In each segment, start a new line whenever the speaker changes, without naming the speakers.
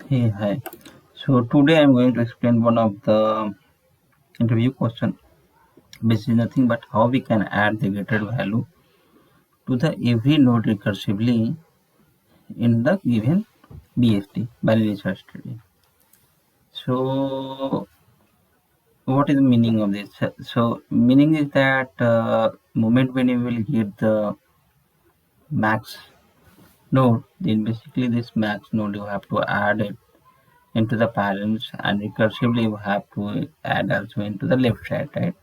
Hey, hi. So today I'm going to explain one of the interview question, which is nothing but how we can add the greater value to the every node recursively in the given BST, binary search tree. So what is the meaning of this? So meaning is that moment when you will get the max node, then basically this max node you have to add it into the parents, and recursively you have to add also into the left side, right?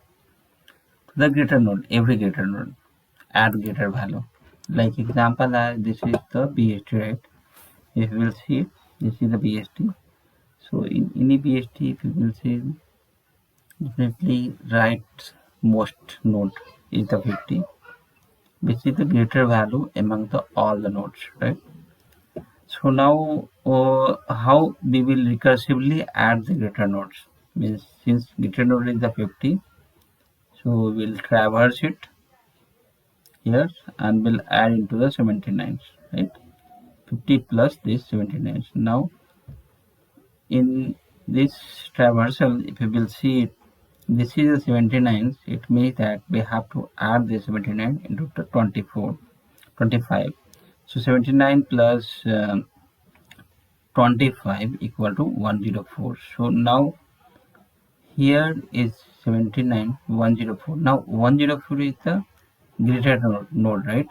The greater node, every greater node, add greater value. Like example, this is the BST, right? If you will see, this is the BST. So in any BST, if you will see, definitely rightmost node is the 50, which is the greater value among the all the nodes, right? So now, how we will recursively add the greater nodes? Means since greater node is the 50, so we will traverse it here and will add into the 79, right? 50 plus this 79. Now in this traversal, if you will see it, this is a 79. It means that we have to add the 79 into the 24, 25. So 79 plus 25 equal to 104. So now here is 79, 104. Now 104 is the greater node, right?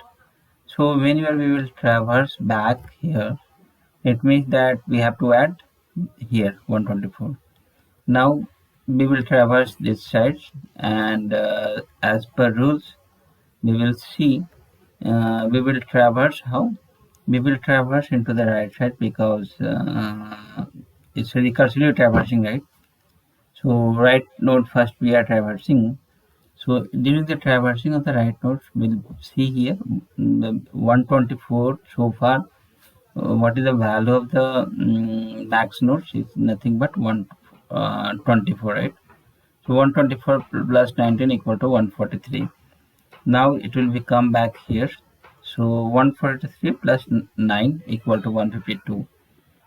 So whenever we will traverse back here, it means that we have to add here 124. Now we will traverse this side, and as per rules we will see, we will traverse how we will traverse into the right side, because it's recursively traversing, right? So right node first we are traversing. So during the traversing of the right nodes, we'll see here the 124 so far. What is the value of the max nodes? Is nothing but 124, right? So 124 plus 19 equal to 143. Now it will become back here. So 143 plus 9 equal to 152.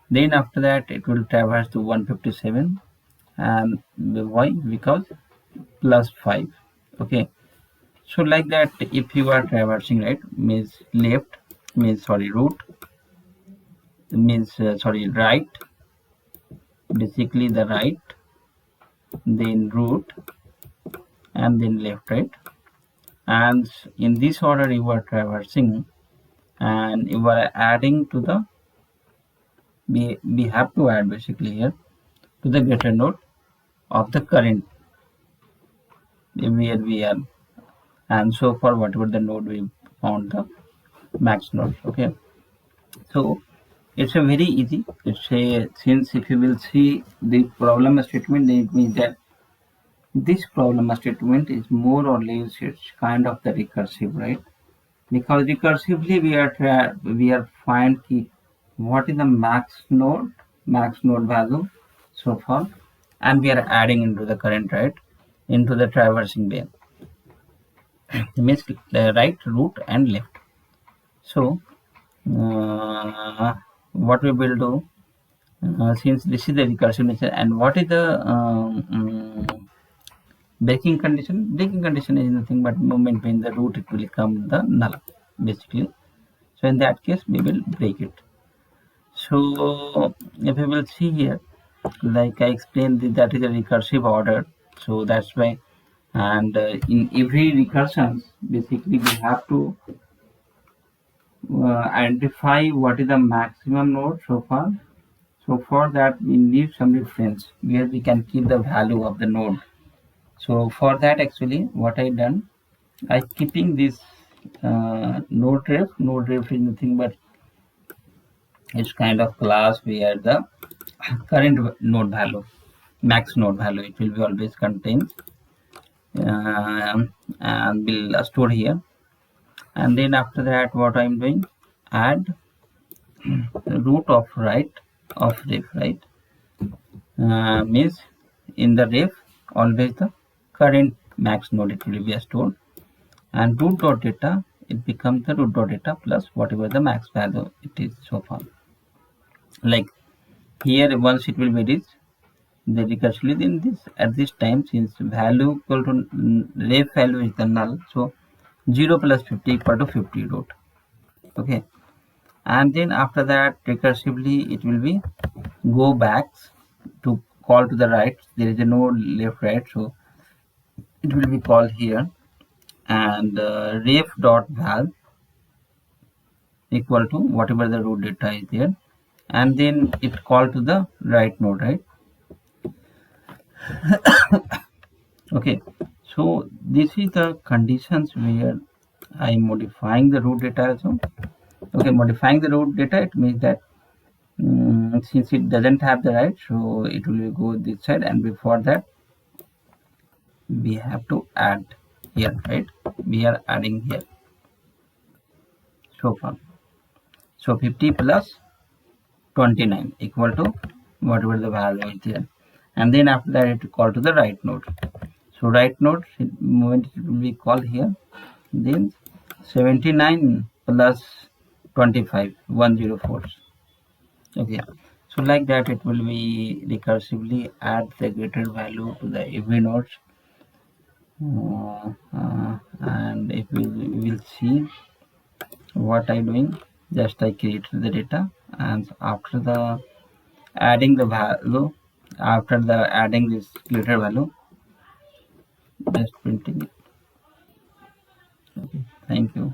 Then after that it will traverse to 157, and why? Because plus 5. Okay. So like that, if you are traversing, right, means left, means sorry, root, means sorry, right, basically the right, then root, and then left, right? And in this order you are traversing, and you are adding to the, we have to add basically here to the greater node of the current where we are, and so for whatever the node we found the max node. Okay, so it's a very easy. It's a, since if you will see the problem statement, then it means that this problem statement is more or less it's kind of the recursive, right? Because recursively we are find key what is the max node value so far, and we are adding into the current, right, into the traversing bay. It means the right, root, and left. So what we will do, since this is the recursive nature, and what is the breaking condition? Breaking condition is nothing but moment when the root it will become the null, basically. So in that case we will break it. So if you will see here, like I explained, that is a recursive order. So that's why, and in every recursion basically we have to identify what is the maximum node so far. So for that we need some reference where we can keep the value of the node. So for that, actually what I done, I keeping this node ref. Node ref is nothing but it's kind of class where the current node value, max node value, it will be always contains, and will store here. And then after that what I'm doing, add root of right of ref, right? Means in the ref always the current max node it will be stored, and root dot data, it becomes the root dot data plus whatever the max value it is so far. Like here once it will be reached the recursively, then this at this time, since value equal to ref value is the null, so 0 plus 50 equal to 50 root. Okay, and then after that recursively it will be go back to call to the right. There is a node left, right, so it will be called here, and ref dot val equal to whatever the root data is there, and then it call to the right node, right? Okay, so this is the conditions where I'm modifying the root data also. Okay, modifying the root data, it means that since it doesn't have the right, so it will go this side, and before that we have to add here, right? We are adding here. So far, so 50 plus 29 equal to whatever the value is there, and then after that it call to the right node. So right node moment it will be called here, then 79 plus 25 104. Okay, so like that it will be recursively add the greater value to the every nodes, and if we will see what I doing, just I created the data, and after the adding the value, after the adding this greater value, just printing it. Okay, thank you.